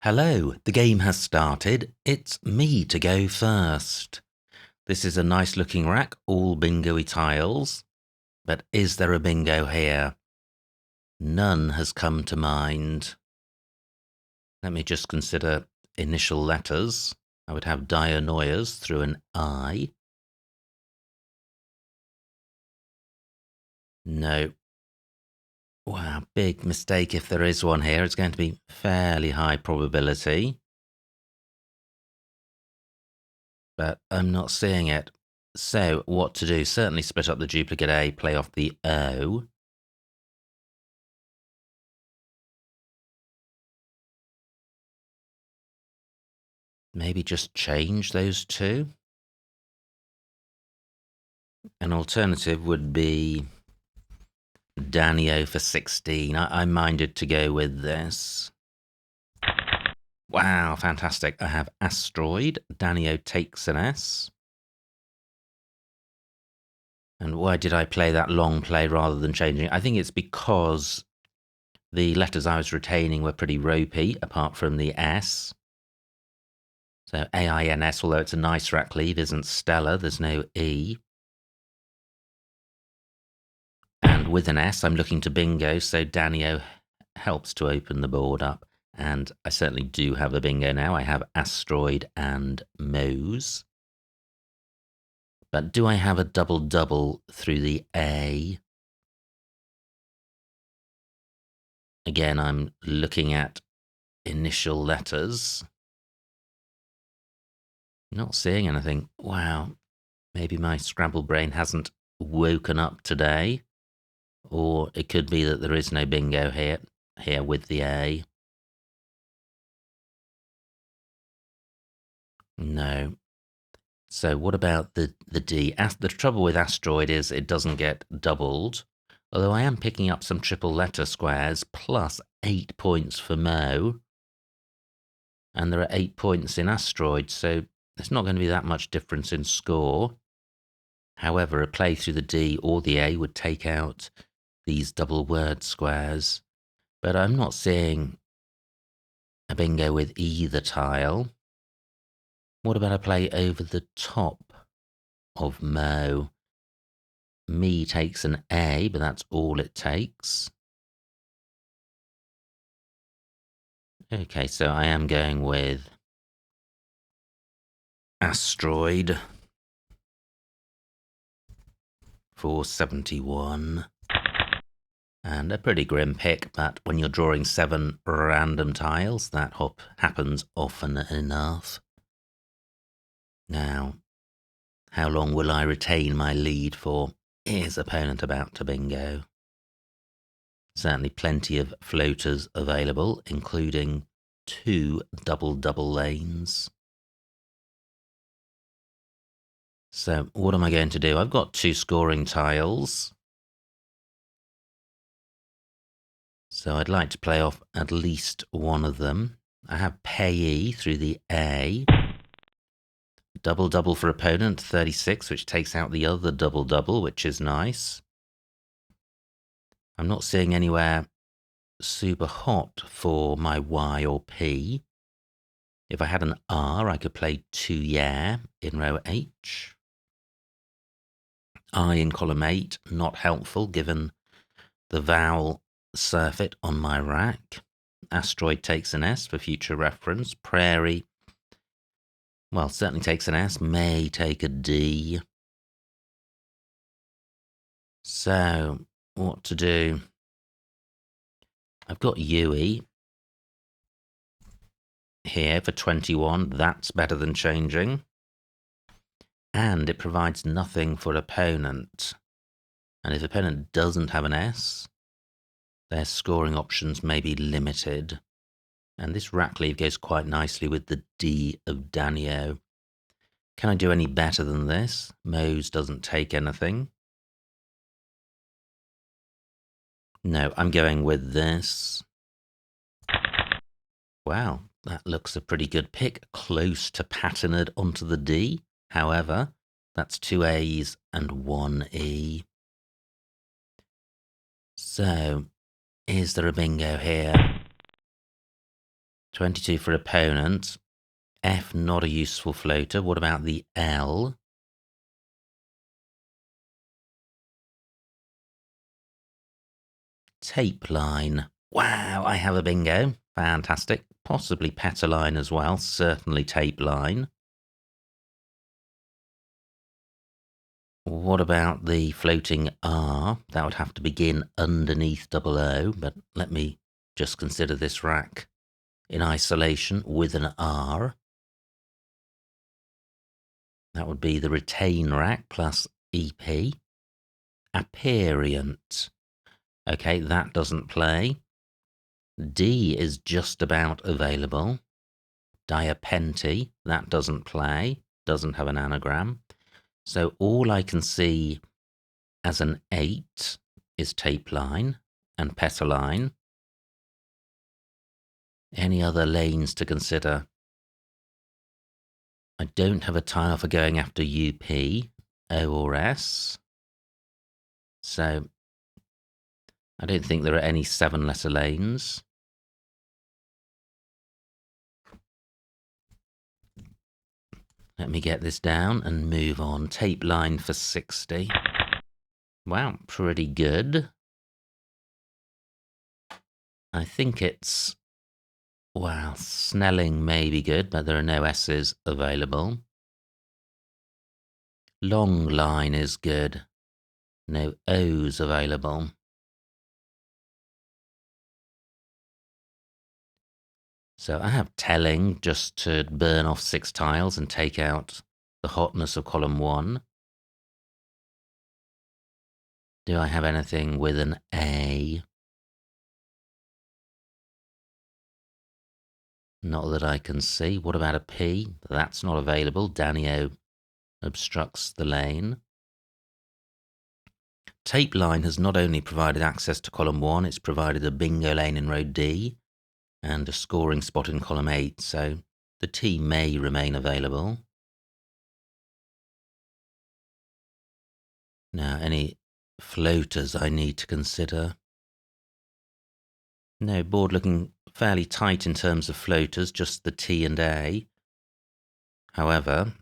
Hello, the game has started. It's me to go first. This is a nice looking rack, all bingo-y tiles. But is there a bingo here? None has come to mind. Let me just consider initial letters. I would have dianoias through an I. No. Wow, big mistake if there is one here. It's going to be fairly high probability. But I'm not seeing it. So what to do? Certainly split up the duplicate A, play off the O. Maybe just change those two. An alternative would be Danio for 16. I minded to go with this. Wow, fantastic. I have Asteroid. Danio takes an S. And why did I play that long play rather than changing it? I think it's because the letters I was retaining were pretty ropey, apart from the S. So AINS, although it's a nice rack lead, isn't stellar. There's no E. And with an S, I'm looking to bingo, so Danio helps to open the board up. And I certainly do have a bingo now. I have Asteroid and Mose. But do I have a double-double through the A? Again, I'm looking at initial letters. Not seeing anything. Wow. Maybe my Scrabble brain hasn't woken up today. Or it could be that there is no bingo here with the A. No. So what about the D? The trouble with Asteroid is it doesn't get doubled. Although I am picking up some triple letter squares, plus 8 points for Mo. And there are 8 points in Asteroid, so there's not going to be that much difference in score. However, a play through the D or the A would take out these double word squares. But I'm not seeing a bingo with either tile. What about a play over the top of Mo? Me takes an A, but that's all it takes. Okay, so I am going with Asteroid for 71. And a pretty grim pick, but when you're drawing 7 random tiles, that happens often enough. Now, how long will I retain my lead for? Is opponent about to bingo? Certainly plenty of floaters available, including 2 double-double lanes. So what am I going to do? I've got 2 scoring tiles. So I'd like to play off at least one of them. I have payee through the A. Double-double for opponent, 36, which takes out the other double-double, which is nice. I'm not seeing anywhere super hot for my Y or P. If I had an R, I could play 2 yeah in row H. I in column 8, not helpful given the vowel surfeit on my rack. Asteroid takes an S for future reference. Prairie, well, certainly takes an S. May take a D. So, what to do? I've got Yui here for 21. That's better than changing. And it provides nothing for opponent. And if opponent doesn't have an S, their scoring options may be limited. And this rack lead goes quite nicely with the D of Danio. Can I do any better than this? Mose doesn't take anything. No, I'm going with this. Wow, that looks a pretty good pick. Close to patterned onto the D. However, that's 2 A's and 1 E. So, is there a bingo here? 22 for opponent. F, not a useful floater. What about the L? Tape line. Wow, I have a bingo. Fantastic. Possibly petal line as well. Certainly tape line. What about the floating R? That would have to begin underneath double O, but let me just consider this rack in isolation with an R. That would be the retain rack plus EP. Aperient. Okay, that doesn't play. D is just about available. Diapente, that doesn't play. Doesn't have an anagram. So all I can see as an 8 is tape line and petal line. Any other lanes to consider? I don't have a tile for going after UP, O or S. So I don't think there are any 7-letter lanes. Let me get this down and move on. Tape line for 60. Wow, pretty good. I think it's... Wow, Snelling may be good, but there are no S's available. Long line is good. No O's available. So I have telling just to burn off 6 tiles and take out the hotness of column 1. Do I have anything with an A? Not that I can see. What about a P? That's not available. Danio obstructs the lane. Tape line has not only provided access to column 1, it's provided a bingo lane in row D and a scoring spot in column 8, so the T may remain available. Now, any floaters I need to consider? No, board looking fairly tight in terms of floaters, just the T and A. However,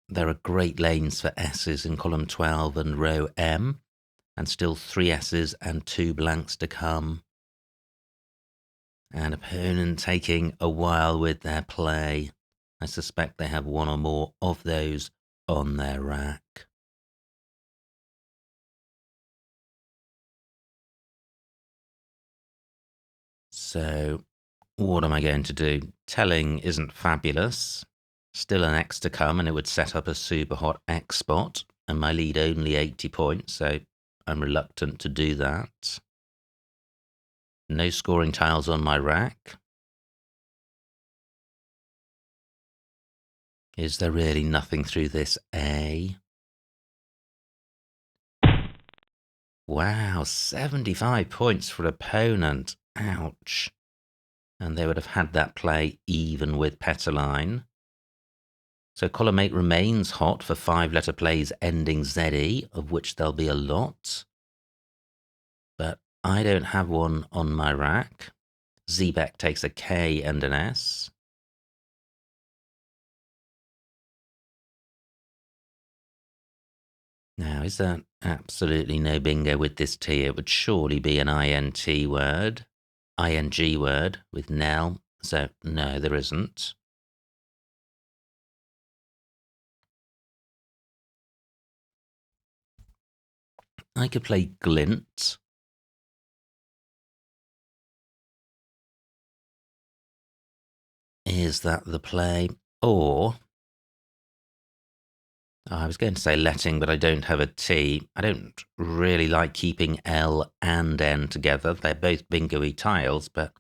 there are great lanes for S's in column 12 and row M, and still 3 S's and 2 blanks to come. An opponent taking a while with their play. I suspect they have 1 or more of those on their rack. So, what am I going to do? Telling isn't fabulous. Still an X to come, and it would set up a super hot X spot, and my lead only 80 points, so I'm reluctant to do that. No scoring tiles on my rack. Is there really nothing through this A? Wow, 75 points for opponent. Ouch. And they would have had that play even with Petaline. So column 8 remains hot for 5-letter plays ending ZE, of which there'll be a lot. But I don't have one on my rack. Zebek takes a K and an S. Now, is there absolutely no bingo with this T? It would surely be an INT word, ING word with Nell. So, no, there isn't. I could play Glint. Is that the play? Or, I was going to say letting, but I don't have a T. I don't really like keeping L and N together. They're both bingo-y tiles, but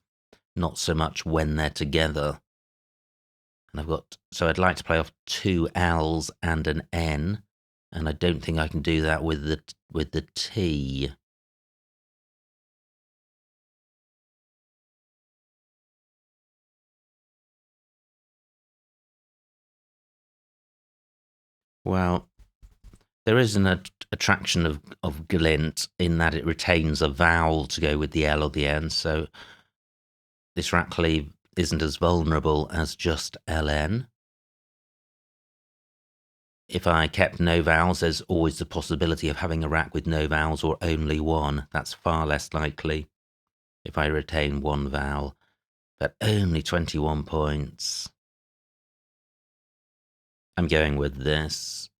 not so much when they're together. And so I'd like to play off 2 L's and an N, and I don't think I can do that with the T. Well, there is an attraction of glint in that it retains a vowel to go with the L or the N, so this rack isn't as vulnerable as just ln. If I kept no vowels, there's always the possibility of having a rack with no vowels or only one. That's far less likely if I retain one vowel, but only 21 points. I'm going with this.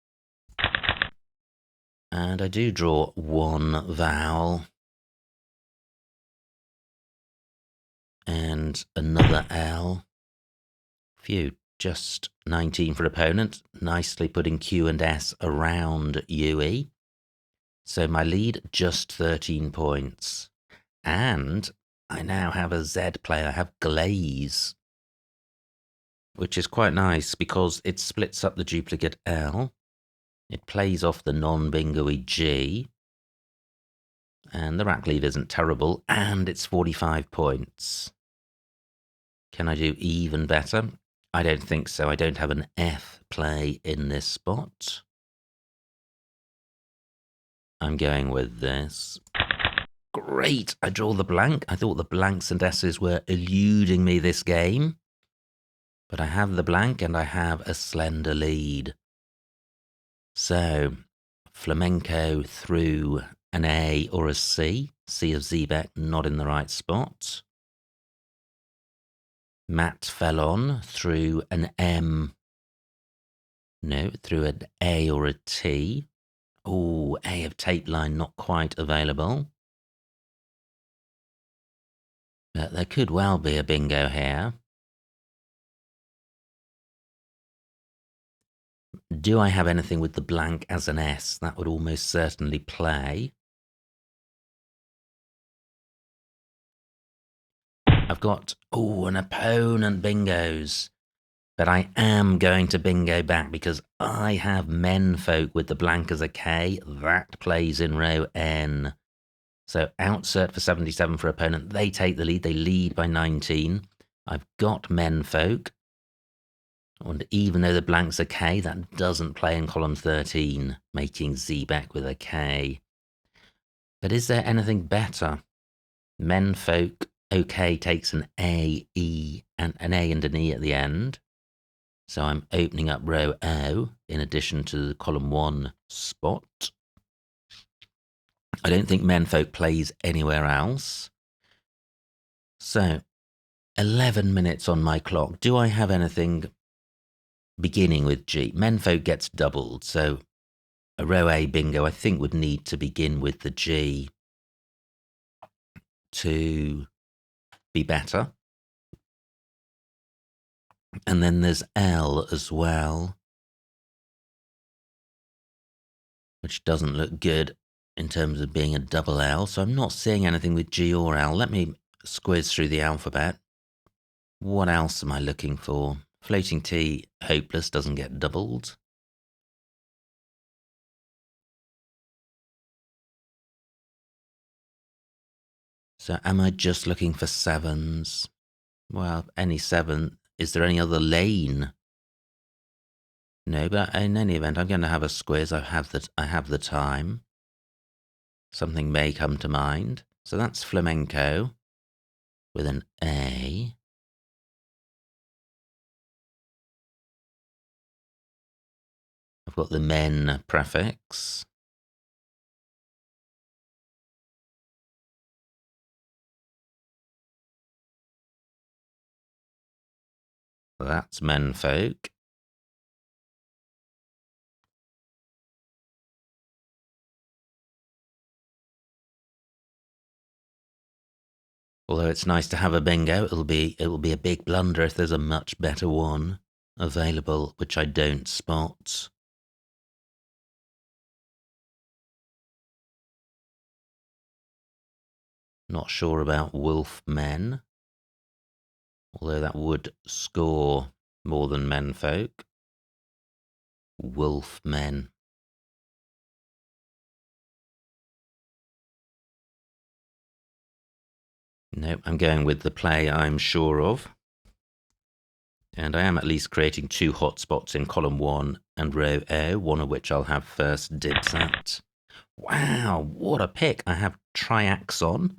And I do draw one vowel. And another L. Phew, just 19 for opponent. Nicely putting Q and S around UE. So my lead, just 13 points. And I now have a Z player. I have Glaze, which is quite nice because it splits up the duplicate L. It plays off the non-bingo-y G. And the rack lead isn't terrible. And it's 45 points. Can I do even better? I don't think so. I don't have an F play in this spot. I'm going with this. Great! I draw the blank. I thought the blanks and S's were eluding me this game. But I have the blank and I have a slender lead. So, flamenco through an A or a C. C of Zebek, not in the right spot. Matt fell on through an M. No, through an A or a T. Oh, A of tape line, not quite available. But there could well be a bingo here. Do I have anything with the blank as an S? That would almost certainly play. I've got, an opponent bingos. But I am going to bingo back because I have menfolk with the blank as a K. That plays in row N. So outsert for 77 for opponent. They take the lead. They lead by 19. I've got menfolk. And even though the blank's a K, that doesn't play in column 13, making Zebek with a K. But is there anything better? Menfolk, OK, takes an A, E, and an A and an E at the end. So I'm opening up row O in addition to the column 1 spot. I don't think menfolk plays anywhere else. So 11 minutes on my clock. Do I have anything beginning with G? Menfolk gets doubled, so a row A bingo I think would need to begin with the G to be better. And then there's L as well, which doesn't look good in terms of being a double L. So I'm not seeing anything with G or L. Let me squiz through the alphabet. What else am I looking for? Floating T, hopeless, doesn't get doubled. So am I just looking for sevens? Well, any seven. Is there any other lane? No, but in any event, I'm going to have a squiz. I have the time. Something may come to mind. So that's flamenco with an A. I've got the men prefix. That's menfolk. Although it's nice to have a bingo, it'll be a big blunder if there's a much better one available, which I don't spot. Not sure about wolf men, although that would score more than menfolk. Wolf men. Nope, I'm going with the play I'm sure of. And I am at least creating 2 hotspots in column 1 and row O, one of which I'll have first dibs at. Wow, what a pick. I have triaxon.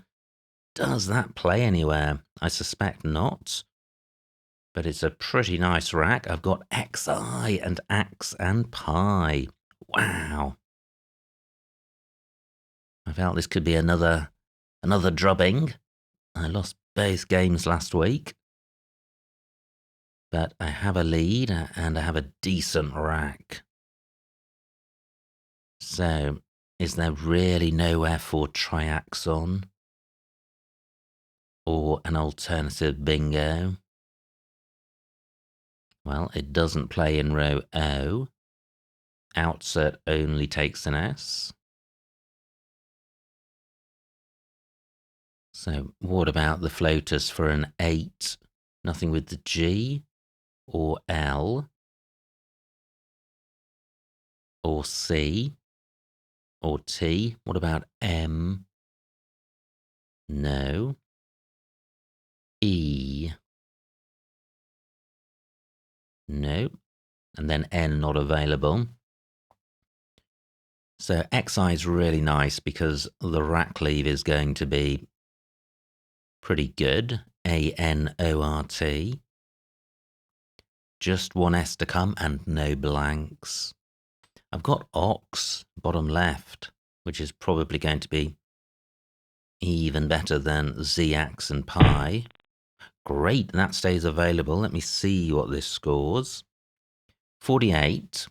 Does that play anywhere? I suspect not. But it's a pretty nice rack. I've got XI and Axe and Pie. Wow. I felt this could be another drubbing. I lost both games last week. But I have a lead and I have a decent rack. So, is there really nowhere for Triaxon? Or an alternative bingo? Well, it doesn't play in row O. Outsert only takes an S. So what about the floaters for an 8? Nothing with the G or L or C or T? What about M? No. E? No. And then N not available. So XI is really nice because the rack leave is going to be pretty good. ANORT. Just one S to come and no blanks. I've got Ox, bottom left, which is probably going to be even better than Z, Axe and Pi. Great, that stays available. Let me see what this scores. 48.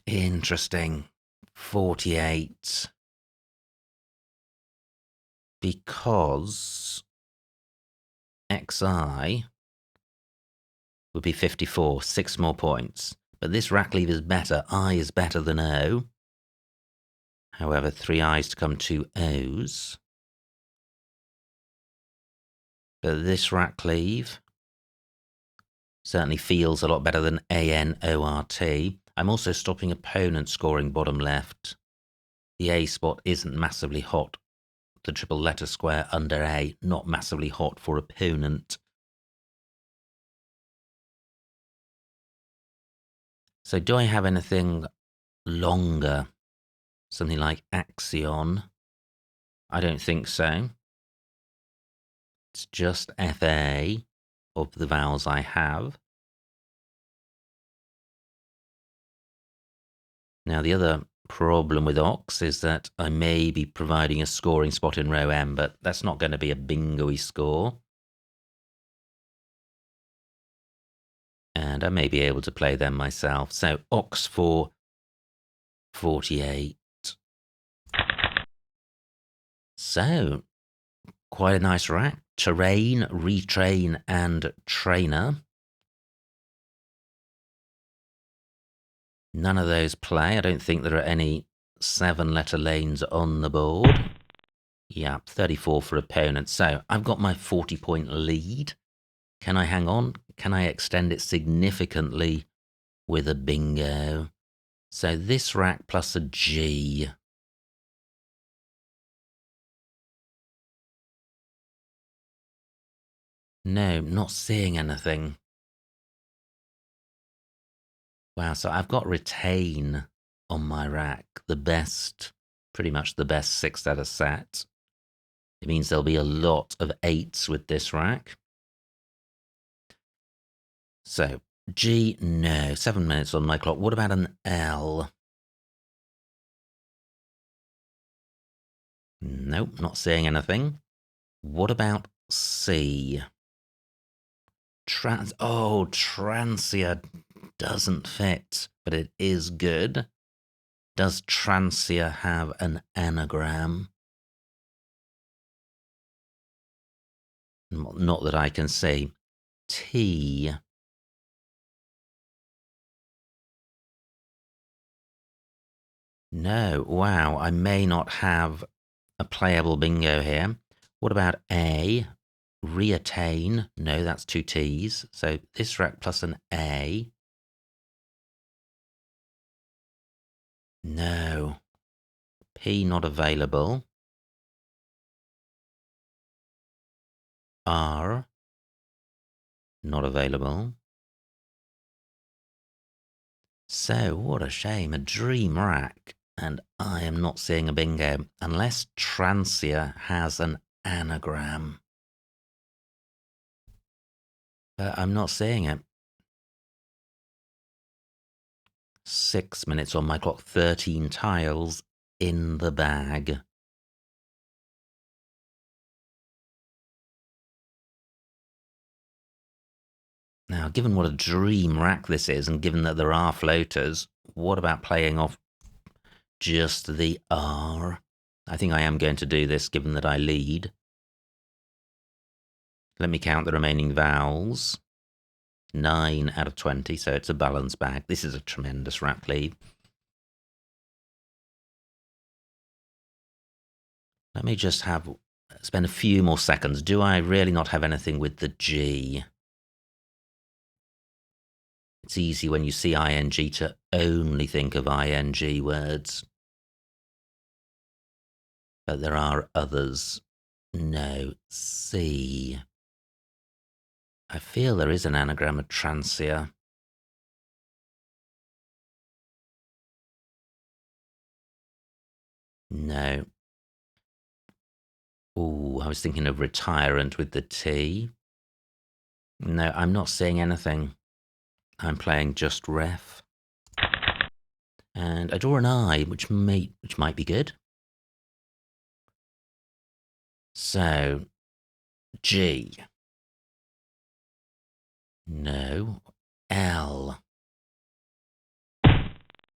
Interesting. 48. Because XI would be 54, 6 more points. But this rack leave is better. I is better than O. However, 3 I's to come 2 O's. But this rack leave certainly feels a lot better than ANORT. I'm also stopping opponents scoring bottom left. The A spot isn't massively hot. The triple letter square under A, not massively hot for opponent. So do I have anything longer? Something like Axion? I don't think so. It's just FA of the vowels I have. Now the other problem with Ox is that I may be providing a scoring spot in row M, but that's not going to be a bingo-y score. And I may be able to play them myself. So Ox for 48. So, quite a nice rack. Terrain, Retrain, and Trainer. None of those play. I don't think there are any 7-letter lanes on the board. Yeah, 34 for opponent. So, I've got my 40-point lead. Can I hang on? Can I extend it significantly with a bingo? So, this rack plus a G. No, not seeing anything. Wow, so I've got Retain on my rack. The best, pretty much the best 6-letter set. It means there'll be a lot of 8s with this rack. So, G, no. 7 minutes on my clock. What about an L? Nope, not seeing anything. What about C? Transia doesn't fit, but it is good. Does Transia have an anagram? Not that I can see. T. No, wow, I may not have a playable bingo here. What about A? Reattain. No, that's 2 T's. So this rack plus an A. No. P not available. R not available. So, what a shame, a dream rack. And I am not seeing a bingo, unless Transia has an anagram. but I'm not seeing it. 6 minutes on my clock, 13 tiles in the bag. Now, given what a dream rack this is, and given that there are floaters, what about playing off just the R? I think I am going to do this, given that I lead. Let me count the remaining vowels. 9 out of 20, so it's a balance bag. This is a tremendous rack lead. Let me just spend a few more seconds. Do I really not have anything with the G? It's easy when you see ing to only think of ing words. But there are others. No, C. I feel there is an anagram of transia. No. Ooh, I was thinking of retirant with the T. No, I'm not seeing anything. I'm playing just ref. And I draw an I, which might be good. So, G. No. L.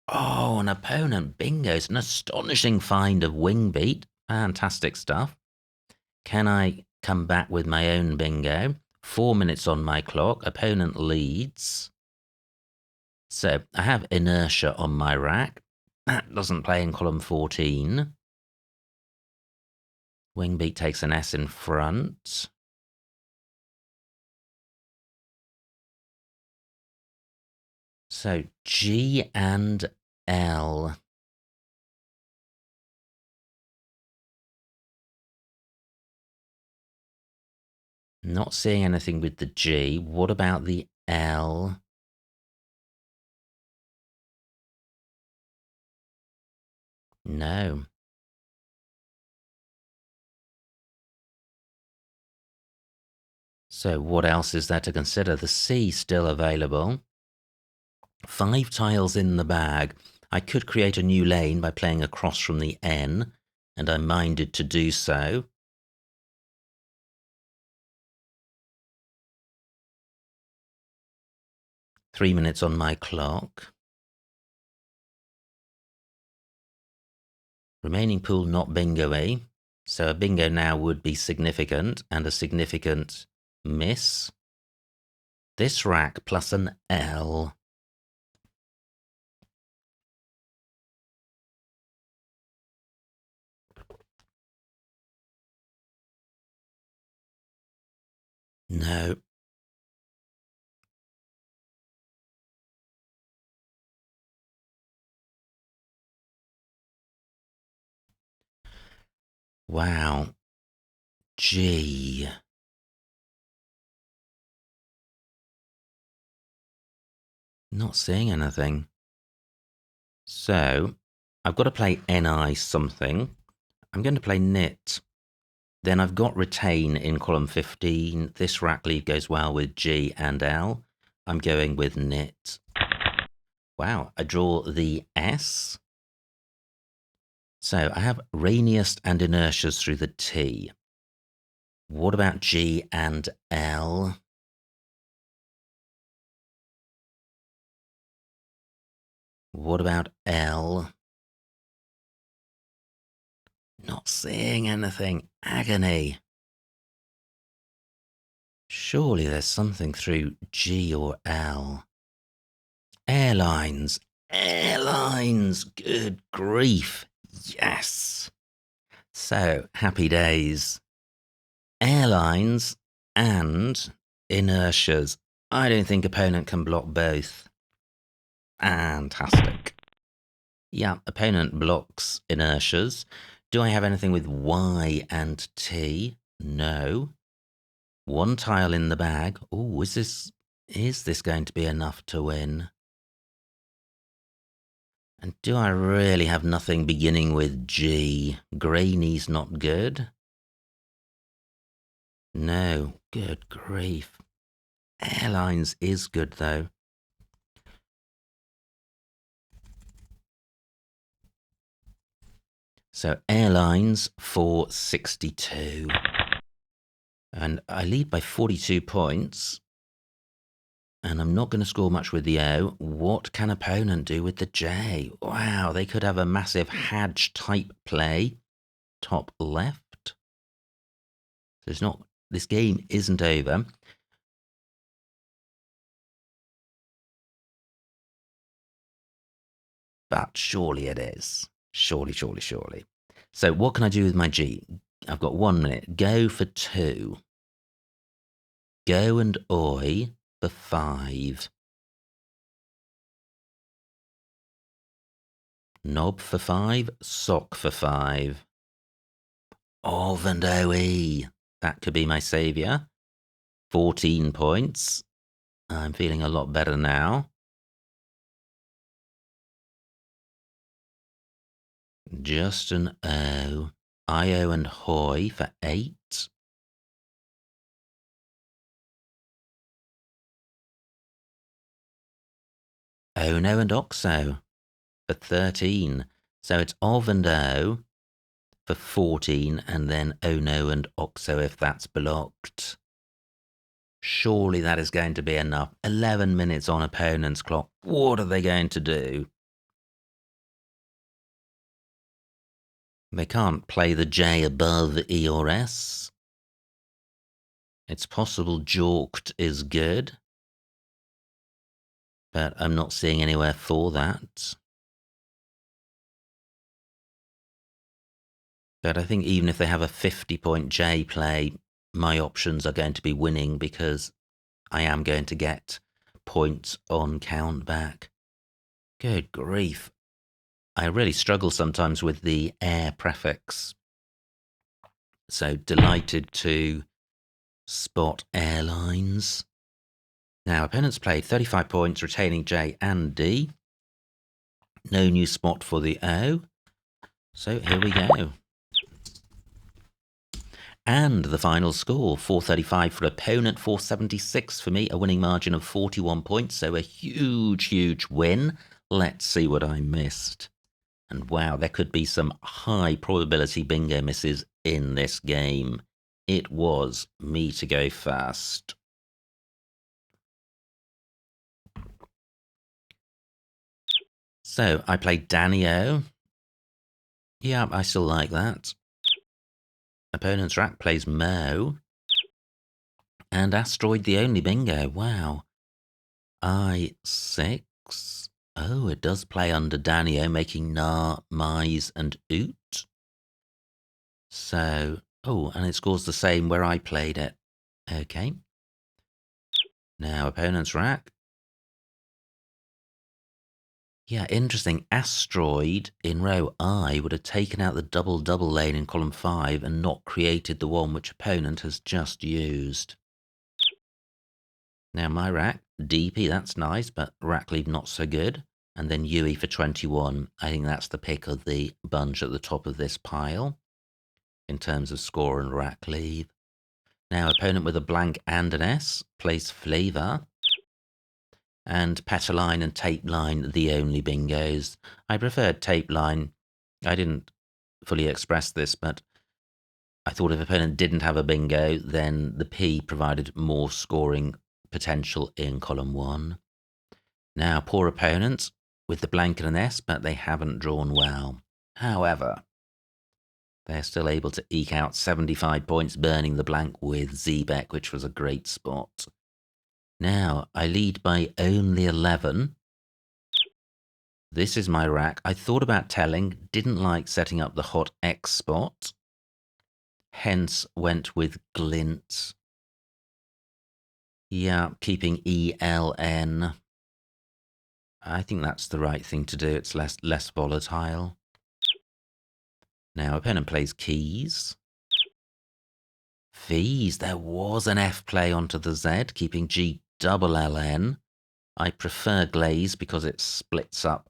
Oh, an opponent bingos. An astonishing find of wing beat. Fantastic stuff. Can I come back with my own bingo? 4 minutes on my clock. Opponent leads. So I have inertia on my rack. That doesn't play in column 14. Wing beat takes an S in front. So G and L. Not seeing anything with the G. What about the L? No. So what else is there to consider? The C still available. 5 tiles in the bag. I could create a new lane by playing across from the N, and I'm minded to do so. Three minutes on my clock. Remaining pool not bingo-y. So a bingo now would be significant, and a significant miss. This rack plus an L. No. Wow. G. Not seeing anything. So, I've got to play NI something. I'm going to play knit. Then I've got retain in column 15. This rack lead goes well with G and L. I'm going with knit. Wow, I draw the S. So I have rainiest and inertias through the T. What about G and L? What about L? Not seeing anything. Agony. Surely there's something through G or L. Airlines. Airlines. Good grief. Yes. So, happy days. Airlines and inertias. I don't think opponent can block both. Fantastic. Yeah, opponent blocks inertias. Do I have anything with Y and T? No. 1 tile in the bag. Oh, is this going to be enough to win? And do I really have nothing beginning with G? Grainy's not good. No, good grief. Airlines is good, though. So airlines for 62. And I lead by 42 points. And I'm not going to score much with the O. What can opponent do with the J? Wow, they could have a massive Hadge type play. Top left. So it's not, this game isn't over. But surely it is. Surely, surely, surely. So what can I do with my G? I've got 1 minute. Go for 2. Go and oi for 5. Knob for 5. Sock for 5. Ov and OE. That could be my saviour. 14 points. I'm feeling a lot better now. Just an O. IO and Hoy for 8. Ono and Oxo for 13. So it's Ov and O for 14, and then Ono and Oxo if that's blocked. Surely that is going to be enough. 11 minutes on opponent's clock. What are they going to do? They can't play the J above E or S. It's possible Jorked is good, but I'm not seeing anywhere for that. But I think even if they have a 50-point J play, my options are going to be winning because I am going to get points on count back. Good grief. I really struggle sometimes with the air prefix. So delighted to spot airlines. Now, opponents played 35 points, retaining J and D. No new spot for the O. So here we go. And the final score, 435 for opponent, 476 for me, a winning margin of 41 points. So a huge, huge win. Let's see what I missed. And wow, there could be some high probability bingo misses in this game. It was me to go first. So I played Danny-O. Yeah, I still like that. Opponent's rack plays Mo. And Asteroid the only bingo. Wow. I6. Oh, it does play under Danny-O, making Na, Mais, and Oot. So, oh, and it scores the same where I played it. Okay. Now, opponent's rack. Yeah, interesting. Asteroid in row I would have taken out the double-double lane in column 5 and not created the one which opponent has just used. Now, my rack, DP, that's nice, but rack lead not so good. And then Yui for 21. I think that's the pick of the bunch at the top of this pile in terms of score and rack lead. Now, opponent with a blank and an S plays Flavor. And Petaline and Tape Line, the only bingos. I preferred Tape Line. I didn't fully express this, but I thought if opponent didn't have a bingo, then the P provided more scoring potential in column 1. Now, poor opponents with the blank and an S, but they haven't drawn well. However, they're still able to eke out 75 points, burning the blank with Zebek, which was a great spot. Now, I lead by only 11. This is my rack. I thought about telling, didn't like setting up the hot X spot. Hence, went with Glint. Yeah, keeping ELN. I think that's the right thing to do. It's less volatile. Now, opponent plays Keys. V's. There was an F play onto the Z, keeping G double LN. I prefer Glaze because it splits up.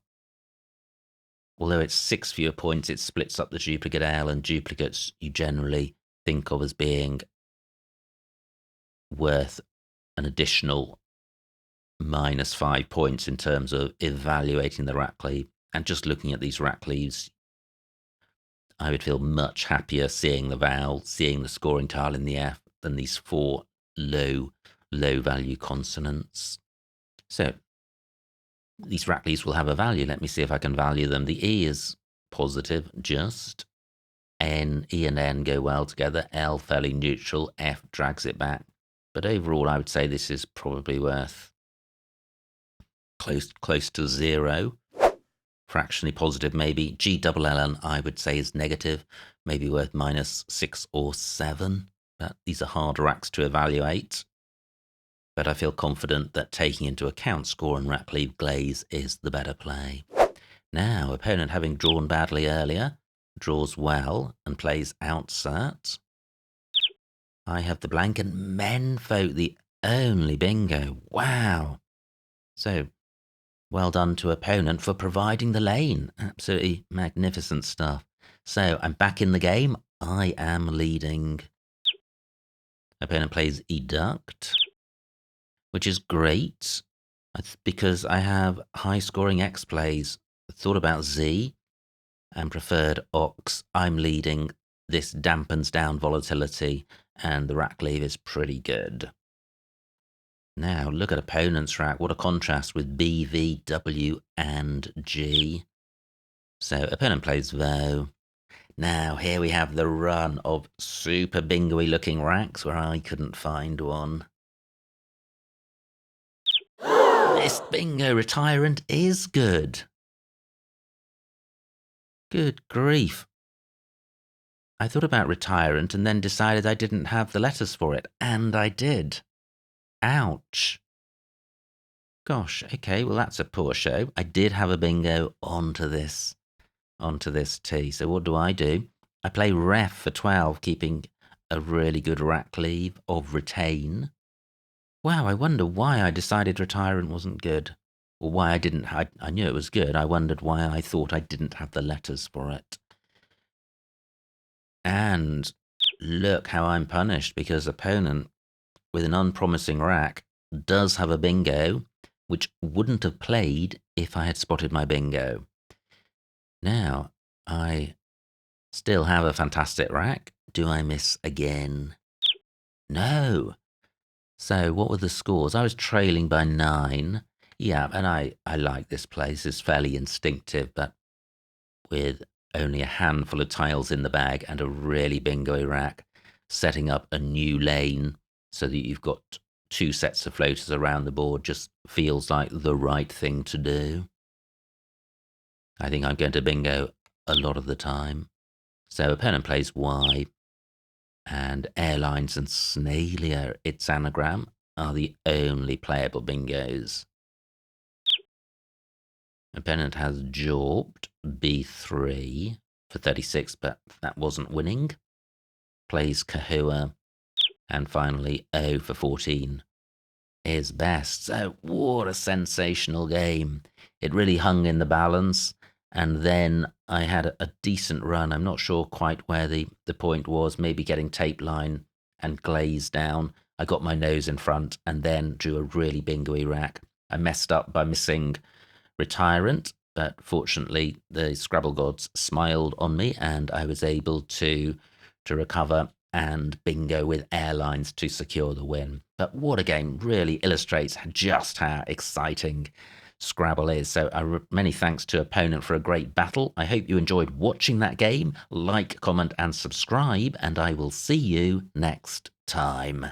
Although it's 6 fewer points, it splits up the duplicate L, and duplicates you generally think of as being worth an additional -5 points in terms of evaluating the rack cleave. And just looking at these rack cleaves, I would feel much happier seeing the vowel, seeing the scoring tile in the F than these 4 low value consonants. So these rack cleaves will have a value. Let me see if I can value them. The E is positive, just. E and N go well together. L fairly neutral. F drags it back. But overall, I would say this is probably worth close to 0. Fractionally positive, maybe. G double L N, I would say, is negative, maybe worth -6 or 7. But these are hard racks to evaluate. But I feel confident that taking into account score and rack cleave glaze is the better play. Now, opponent having drawn badly earlier, draws well and plays outsert. I have the blank and menfolk, the only bingo. Wow. So, well done to opponent for providing the lane. Absolutely magnificent stuff. So, I'm back in the game. I am leading. Opponent plays educt, which is great because I have high-scoring X plays. I thought about Z and preferred Ox. I'm leading. This dampens down volatility, and the rack cleave is pretty good. Now, look at opponent's rack. What a contrast with B, V, W, and G. So, opponent plays Vo. Now, here we have the run of super bingo-y looking racks where I couldn't find one. This bingo retirant is good. Good grief. I thought about retirant and then decided I didn't have the letters for it, and I did. Ouch. Gosh, okay, well that's a poor show. I did have a bingo onto this T. So what do? I play ref for 12, keeping a really good rack cleave of retain. Wow, I wonder why I decided retirant wasn't good. Or why I didn't. I knew it was good. I wondered why I thought I didn't have the letters for it. And look how I'm punished, because opponent with an unpromising rack does have a bingo, which wouldn't have played if I had spotted my bingo. Now, I still have a fantastic rack. Do I miss again? No. So what were the scores? I was trailing by 9. Yeah, and I like this place. It's fairly instinctive, but with only a handful of tiles in the bag and a really bingo rack, setting up a new lane so that you've got 2 sets of floaters around the board just feels like the right thing to do. I think I'm going to bingo a lot of the time. So opponent plays Y, and airlines and Snalia, its anagram, are the only playable bingos. Opponent has jorped B3 for 36, but that wasn't winning. Plays Kahua, and finally O for 14 is best. So what a sensational game. It really hung in the balance, and then I had a decent run. I'm not sure quite where the point was, maybe getting tape line and glaze down. I got my nose in front and then drew a really bingo-y rack. I messed up by missing retirant, but fortunately the Scrabble gods smiled on me and I was able to recover and bingo with airlines to secure the win. But what a game. Really illustrates just how exciting Scrabble is. So many thanks to opponent for a great battle. I hope you enjoyed watching that game. Like, comment and subscribe, and I will see you next time.